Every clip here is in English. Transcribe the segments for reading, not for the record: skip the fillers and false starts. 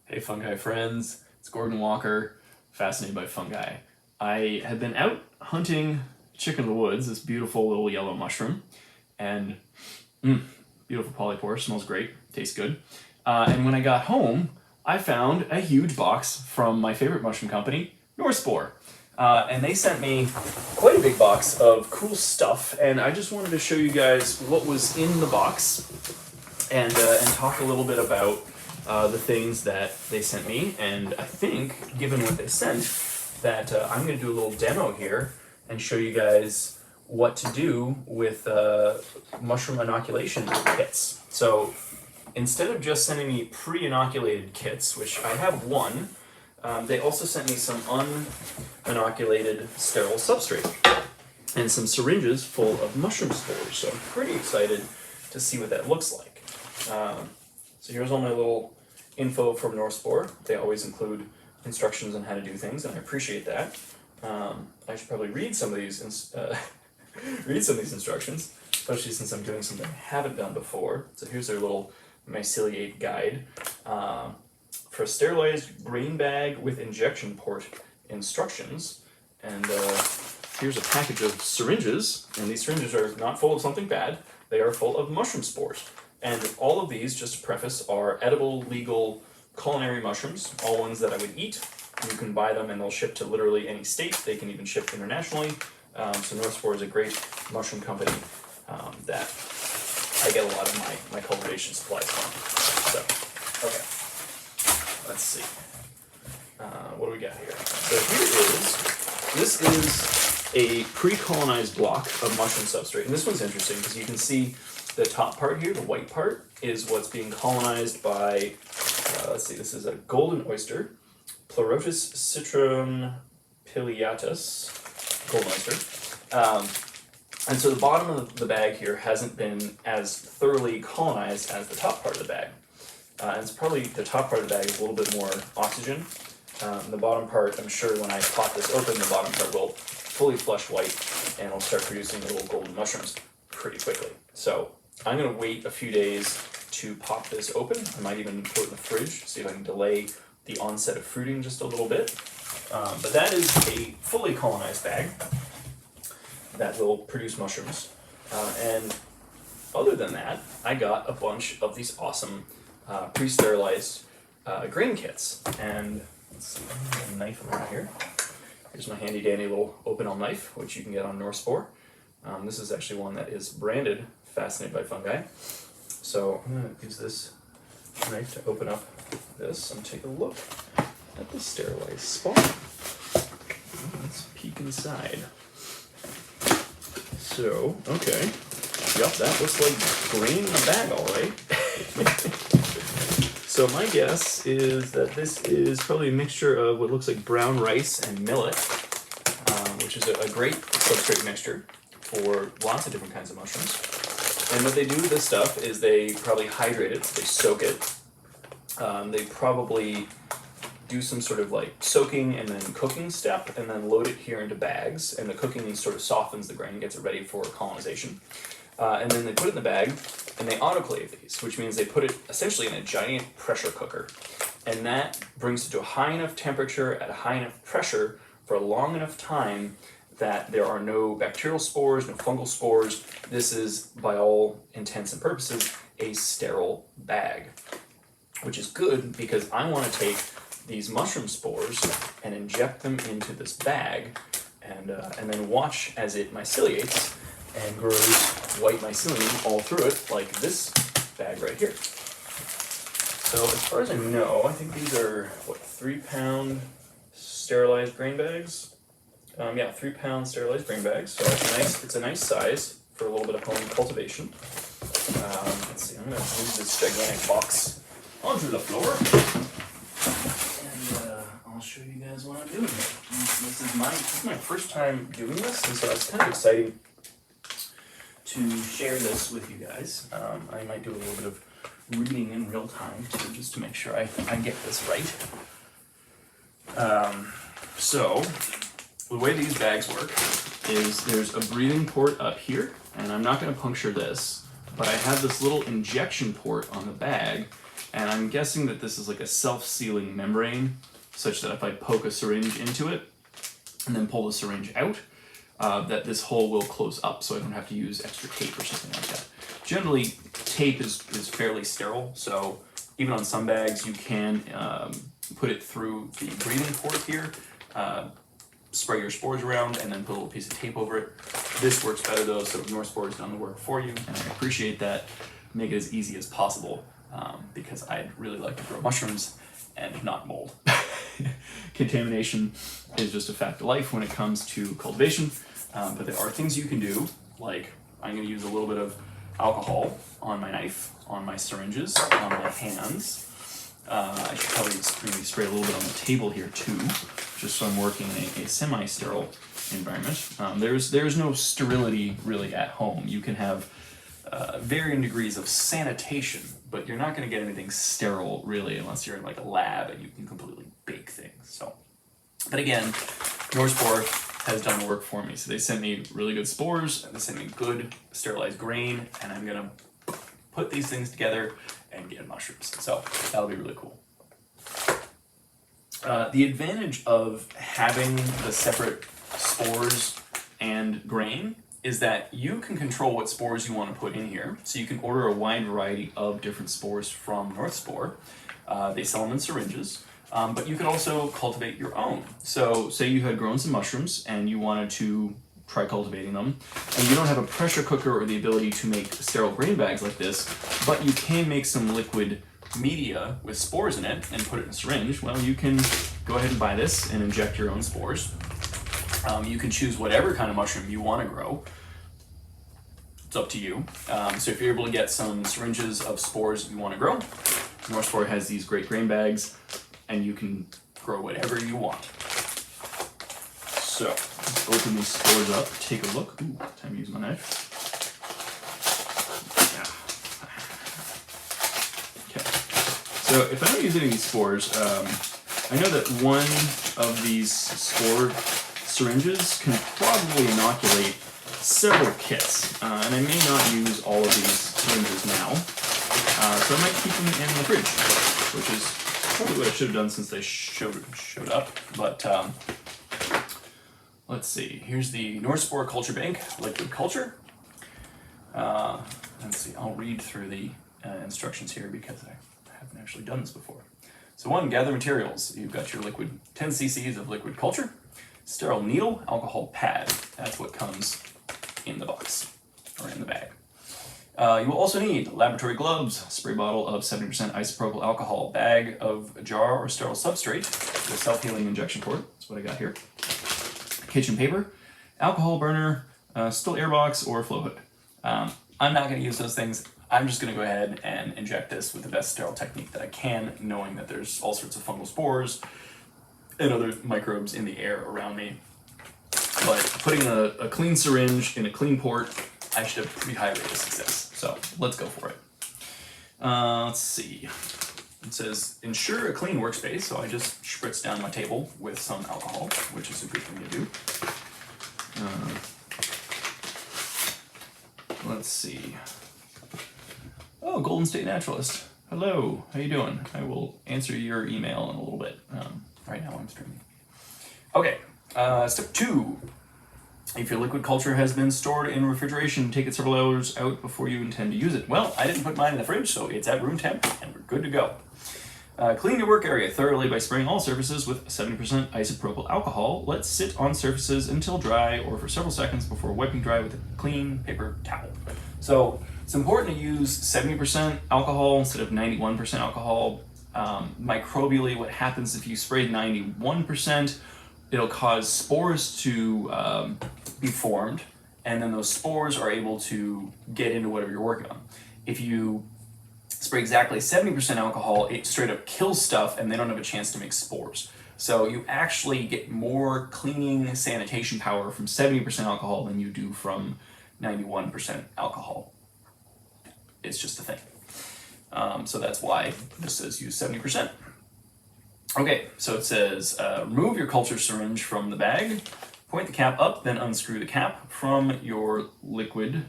Hey fungi friends, it's Gordon Walker, fascinated by fungi. I had been out hunting chicken in the woods, this beautiful little yellow mushroom, and beautiful polypore, smells great, tastes good. And when I got home, I found a huge box from my favorite mushroom company, North Spore. And they sent me quite a big box of cool stuff, and I just wanted to show you guys what was in the box and talk a little bit about the things that they sent me. And I think, given what they sent, that I'm going to do a little demo here and show you guys what to do with mushroom inoculation kits. So instead of just sending me pre-inoculated kits, which I have one, they also sent me some uninoculated sterile substrate and some syringes full of mushroom spores. So I'm pretty excited to see what that looks like. So here's all my little info from North Spore. They always include instructions on how to do things, and I appreciate that. I should probably read some of these instructions, especially since I'm doing something I haven't done before. So here's their little myceliate guide. For a sterilized grain bag with injection port instructions. And here's a package of syringes, and these syringes are not full of something bad, they are full of mushroom spores. And all of these, just to preface, are edible, legal, culinary mushrooms, all ones that I would eat. You can buy them and they'll ship to literally any state. They can even ship internationally. So North Spore is a great mushroom company that I get a lot of my cultivation supplies from. So, okay. Let's see. What do we got here? So this is a pre-colonized block of mushroom substrate. And this one's interesting because you can see the top part here, the white part, is what's being colonized by, let's see, this is a golden oyster, Pleurotus citron pileatus, golden oyster. And so the bottom of the bag here hasn't been as thoroughly colonized as the top part of the bag. And it's probably, the top part of the bag is a little bit more oxygen. The bottom part, I'm sure when I pop this open, the bottom part will fully flush white and it'll start producing little golden mushrooms pretty quickly. So I'm going to wait a few days to pop this open. I might even put it in the fridge, see if I can delay the onset of fruiting just a little bit. But that is a fully colonized bag that will produce mushrooms. And other than that, I got a bunch of these awesome pre-sterilized grain kits. And let's see, I have a knife around here. Here's my handy dandy little open-all knife, which you can get on North Spore. This is actually one that is branded Fascinated by Fungi. So I'm going to use this knife to open up this and take a look at the sterilized spot. Let's peek inside. So, okay. Yep, that looks like grain in a bag, all right. So my guess is that this is probably a mixture of what looks like brown rice and millet, which is a great substrate mixture for lots of different kinds of mushrooms. And what they do with this stuff is they probably hydrate it, so they soak it. They probably do some sort of like soaking and then cooking step, and then load it here into bags, and the cooking sort of softens the grain and gets it ready for colonization. And then they put it in the bag, and they autoclave these, which means they put it essentially in a giant pressure cooker. And that brings it to a high enough temperature at a high enough pressure for a long enough time that there are no bacterial spores, no fungal spores. This is, by all intents and purposes, a sterile bag, which is good because I want to take these mushroom spores and inject them into this bag and then watch as it myceliates and grows white mycelium all through it, like this bag right here. So as far as I know, I think these are, what, 3-pound sterilized grain bags? Yeah, 3-pound sterilized grain bags. So it's a nice size for a little bit of home cultivation. Let's see, I'm going to move this gigantic box onto the floor. And I'll show you guys what I'm doing here. This is my first time doing this, and so it's kind of exciting to share this with you guys. I might do a little bit of reading in real time too, just to make sure I get this right. So the way these bags work is there's a breathing port up here, and I'm not going to puncture this, but I have this little injection port on the bag And I'm guessing that this is like a self-sealing membrane, such that if I poke a syringe into it and then pull the syringe out, that this hole will close up, so I don't have to use extra tape or something like that. Generally, tape is fairly sterile, so even on some bags you can put it through the breathing port here, spray your spores around, and then put a little piece of tape over it. This works better though, so North Spore has done the work for you, and I appreciate that. Make it as easy as possible, because I'd really like to grow mushrooms and not mold. Contamination is just a fact of life when it comes to cultivation, but there are things you can do, like I'm going to use a little bit of alcohol on my knife, on my syringes, on my hands. I should probably maybe spray a little bit on the table here too, just so I'm working in a semi-sterile environment. There's no sterility really at home. You can have varying degrees of sanitation, but you're not going to get anything sterile really unless you're in like a lab and you can completely bake things. So, but again, North Spore has done the work for me. So they sent me really good spores, and they sent me good sterilized grain, and I'm gonna put these things together and get mushrooms. So that'll be really cool. The advantage of having the separate spores and grain is that you can control what spores you want to put in here. So you can order a wide variety of different spores from North Spore. They sell them in syringes, but you could also cultivate your own. So say you had grown some mushrooms and you wanted to try cultivating them, and you don't have a pressure cooker or the ability to make sterile grain bags like this, but you can make some liquid media with spores in it and put it in a syringe. Well, you can go ahead and buy this and inject your own spores. You can choose whatever kind of mushroom you want to grow. It's up to you. So if you're able to get some syringes of spores you want to grow, North Spore has these great grain bags, and you can grow whatever you want. So let's open these spores up, take a look. Ooh, time to use my knife. Okay. So if I don't use any of these spores, I know that one of these spore syringes can probably inoculate several kits, and I may not use all of these syringes now, so I might keep them in the fridge, which is probably what I should have done since they showed up. But let's see. Here's the North Spore Culture Bank liquid culture. Let's see. I'll read through the instructions here because I haven't actually done this before. So one, gather materials. You've got your liquid 10 cc's of liquid culture, sterile needle, alcohol pad. That's what comes in the box or in the bag. You will also need laboratory gloves, spray bottle of 70% isopropyl alcohol, bag of jar or sterile substrate, the self-healing injection port. That's what I got here. Kitchen paper, alcohol burner, still air box, or flow hood. I'm not going to use those things. I'm just going to go ahead and inject this with the best sterile technique that I can, knowing that there's all sorts of fungal spores and other microbes in the air around me. But putting a clean syringe in a clean port, I should have a pretty high rate of success. So let's go for it. Let's see. It says, ensure a clean workspace. So I just spritz down my table with some alcohol, which is a good thing to do. Let's see. Oh, Golden State Naturalist. Hello, how you doing? I will answer your email in a little bit. Right now I'm streaming. Okay, step 2. If your liquid culture has been stored in refrigeration, take it several hours out before you intend to use it. Well, I didn't put mine in the fridge, so it's at room temp, and we're good to go. Clean your work area thoroughly by spraying all surfaces with 70% isopropyl alcohol. Let sit on surfaces until dry or for several seconds before wiping dry with a clean paper towel. So it's important to use 70% alcohol instead of 91% alcohol. Microbially, what happens if you spray 91%, it'll cause spores to be formed, and then those spores are able to get into whatever you're working on. If you spray exactly 70% alcohol, it straight up kills stuff and they don't have a chance to make spores. So you actually get more cleaning sanitation power from 70% alcohol than you do from 91% alcohol. It's just a thing. So that's why this says use 70%. Okay, so it says remove your culture syringe from the bag, point the cap up, then unscrew the cap from your liquid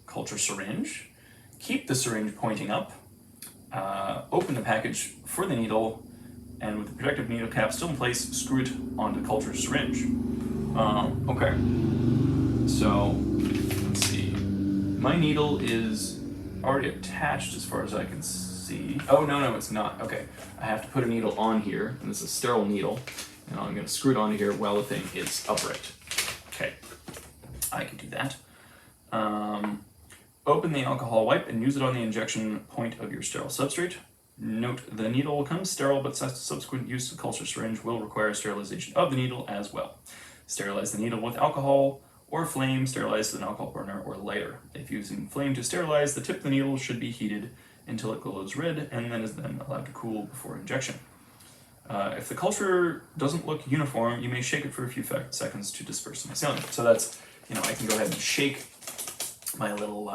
culture syringe. Keep the syringe pointing up. open the package for the needle, and with the protective needle cap still in place, screw it onto the culture syringe. Okay, so let's see. My needle is already attached as far as I can see. Oh, no, it's not. Okay, I have to put a needle on here, and this is a sterile needle, and I'm going to screw it onto here while the thing is upright. Okay, I can do that. Open the alcohol wipe and use it on the injection point of your sterile substrate. Note, the needle comes sterile, but subsequent use of the culture syringe will require sterilization of the needle as well. Sterilize the needle with alcohol or flame, sterilize with an alcohol burner or lighter. If using flame to sterilize, the tip of the needle should be heated until it glows red and then is allowed to cool before injection. If the culture doesn't look uniform, you may shake it for a few seconds to disperse the mycelium. So that's, I can go ahead and shake my little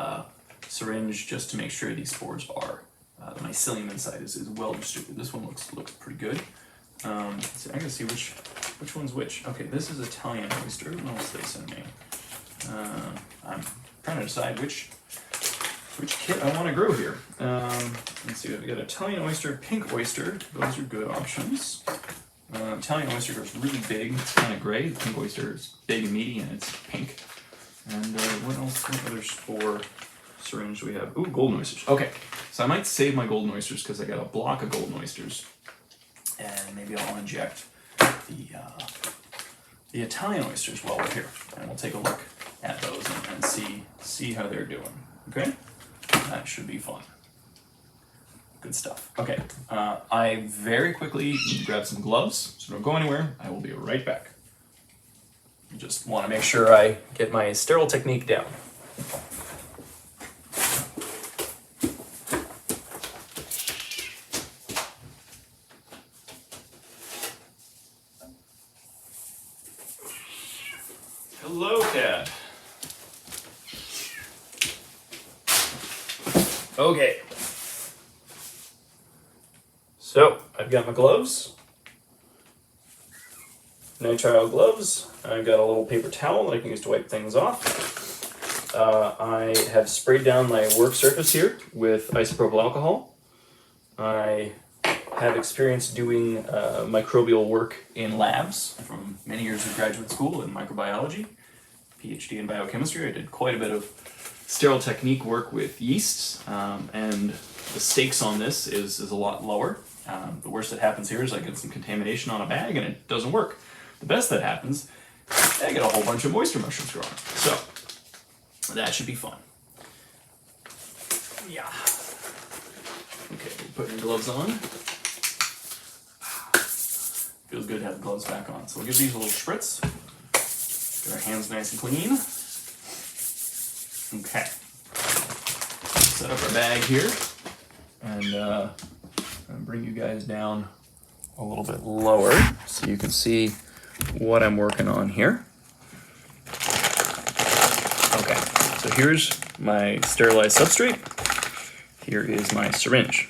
syringe just to make sure these spores are, the mycelium inside is well distributed. This one looks pretty good. So I gotta see which one's which. Okay, this is Italian oyster. What else they send me? I'm trying to decide which kit I want to grow here. Let's see, we got Italian oyster, pink oyster. Those are good options. Italian oyster grows really big. It's kind of gray. The pink oyster is big and meaty, and it's pink. And what else? What other spore syringe do we have? Ooh, golden oysters. Okay, so I might save my golden oysters because I got a block of golden oysters, and maybe I'll inject the Italian oysters while we're here, and we'll take a look at those and see how they're doing. Okay, that should be fun. Good stuff. Okay, I very quickly need to grab some gloves, so don't go anywhere. I will be right back. Just want to make sure I get my Sterile Technique down. Hello, Cat. Okay. So, I've got my gloves. Nitrile gloves. I've got a little paper towel that I can use to wipe things off. I have sprayed down my work surface here with isopropyl alcohol. I have experience doing microbial work in labs from many years of graduate school in microbiology, PhD in biochemistry. I did quite a bit of sterile technique work with yeasts, and the stakes on this is a lot lower. The worst that happens here is I get some contamination on a bag and it doesn't work. The best that happens, I get a whole bunch of oyster mushrooms growing. So, that should be fun. Yeah. Okay, put your gloves on. Feels good to have the gloves back on. So we'll give these a little spritz. Get our hands nice and clean. Okay. Set up our bag here. And bring you guys down a little bit lower so you can see what I'm working on here. Okay, so here's my sterilized substrate. Here is my syringe.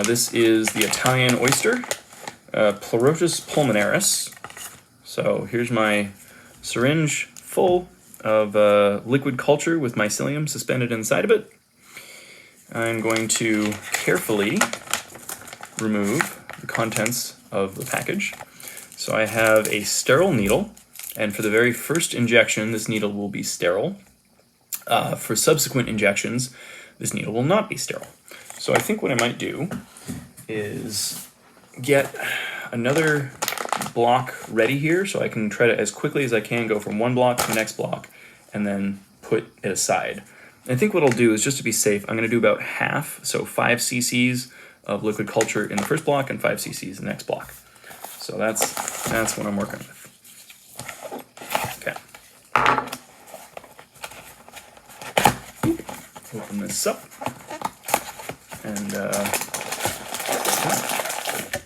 This is the Italian oyster, Pleurotus pulmonaris. So here's my syringe full of liquid culture with mycelium suspended inside of it. I'm going to carefully remove the contents of the package. So I have a sterile needle, and for the very first injection, this needle will be sterile. For subsequent injections, this needle will not be sterile. So I think what I might do is get another block ready here so I can try to, as quickly as I can, go from one block to the next block and then put it aside. I think what I'll do is, just to be safe, I'm going to do about half, so 5 cc's of liquid culture in the first block and 5 cc's in the next block. So that's what I'm working with. Okay. Open this up. And,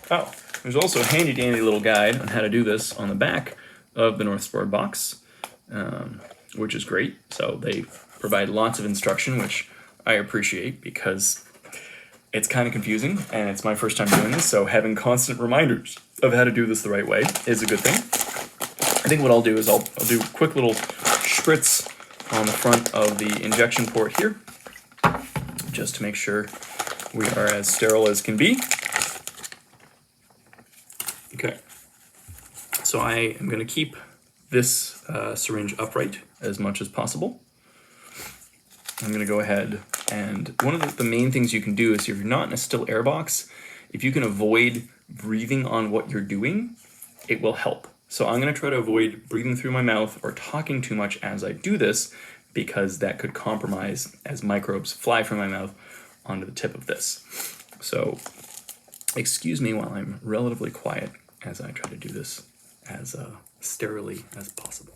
oh, there's also a handy dandy little guide on how to do this on the back of the North Spore box, which is great. So they provide lots of instruction, which I appreciate because it's kind of confusing and it's my first time doing this, so having constant reminders of how to do this the right way is a good thing. I think what I'll do is I'll do quick little spritz on the front of the injection port here, just to make sure we are as sterile as can be. Okay, so I am going to keep this syringe upright as much as possible. I'm going to go ahead, and one of the main things you can do is, if you're not in a still air box, if you can avoid breathing on what you're doing, it will help. So I'm going to try to avoid breathing through my mouth or talking too much as I do this, because that could compromise as microbes fly from my mouth onto the tip of this. So excuse me while I'm relatively quiet as I try to do this as sterilely as possible.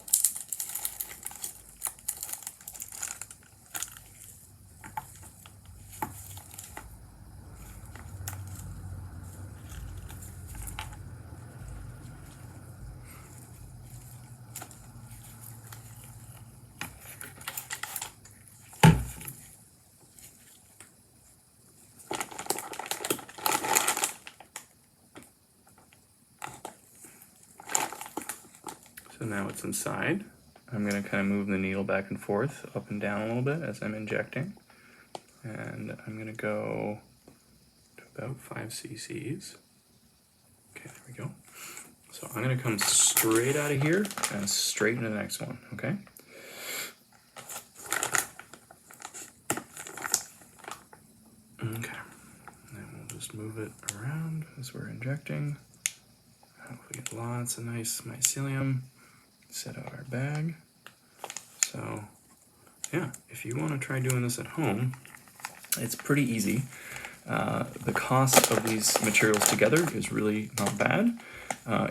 So now it's inside. I'm going to kind of move the needle back and forth, up and down a little bit as I'm injecting. And I'm going to go to about 5 cc's. Okay, there we go. So I'm going to come straight out of here and straight into the next one, okay? Okay. Then we'll just move it around as we're injecting. Hopefully get lots of nice mycelium. Set out our bag. So yeah, if you want to try doing this at home, it's pretty easy. The cost of these materials together is really not bad.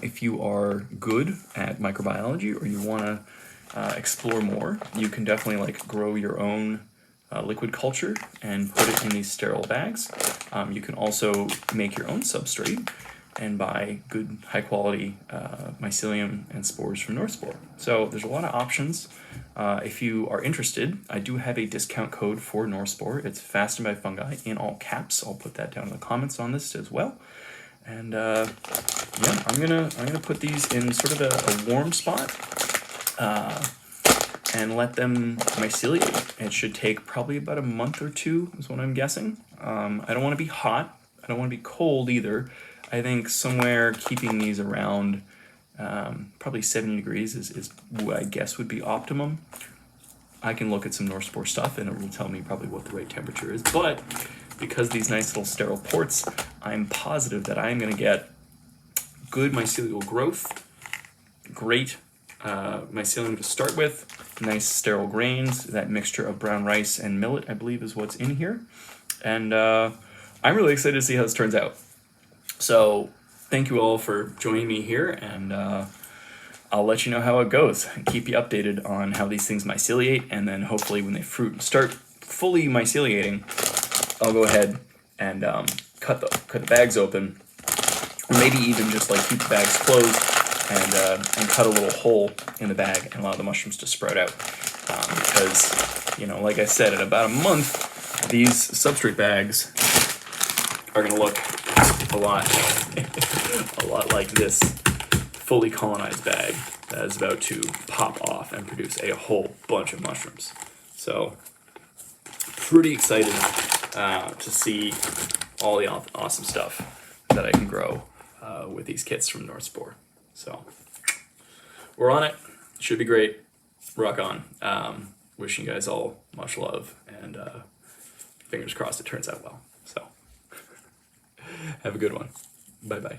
If you are good at microbiology, or you want to explore more, you can definitely like grow your own liquid culture and put it in these sterile bags. You can also make your own substrate and buy good high quality mycelium and spores from North Spore. So there's a lot of options. If you are interested, I do have a discount code for North Spore. It's fastened by fungi in all caps. I'll put that down in the comments on this as well. And yeah, I'm gonna put these in sort of a warm spot and let them myceliate. It should take probably about a month or two is what I'm guessing. I don't want to be hot. I don't want to be cold either. I think somewhere keeping these around probably 70 degrees is what I guess would be optimum. I can look at some North Spore stuff and it will tell me probably what the right temperature is. But because these nice little sterile ports, I'm positive that I'm going to get good mycelial growth, great mycelium to start with, nice sterile grains, that mixture of brown rice and millet, I believe, is what's in here. And I'm really excited to see how this turns out. So thank you all for joining me here, and I'll let you know how it goes and keep you updated on how these things myceliate, and then hopefully when they start fully myceliating, I'll go ahead and cut the bags open, or maybe even just like keep the bags closed and cut a little hole in the bag and allow the mushrooms to sprout out. Because, you know, like I said, in about a month, these substrate bags are going to look a lot like this fully colonized bag that is about to pop off and produce a whole bunch of mushrooms. So pretty excited to see all the awesome stuff that I can grow with these kits from North Spore. So we're on it. Should be great. Rock on. Wishing you guys all much love, and fingers crossed it turns out well. So have a good one. Bye-bye.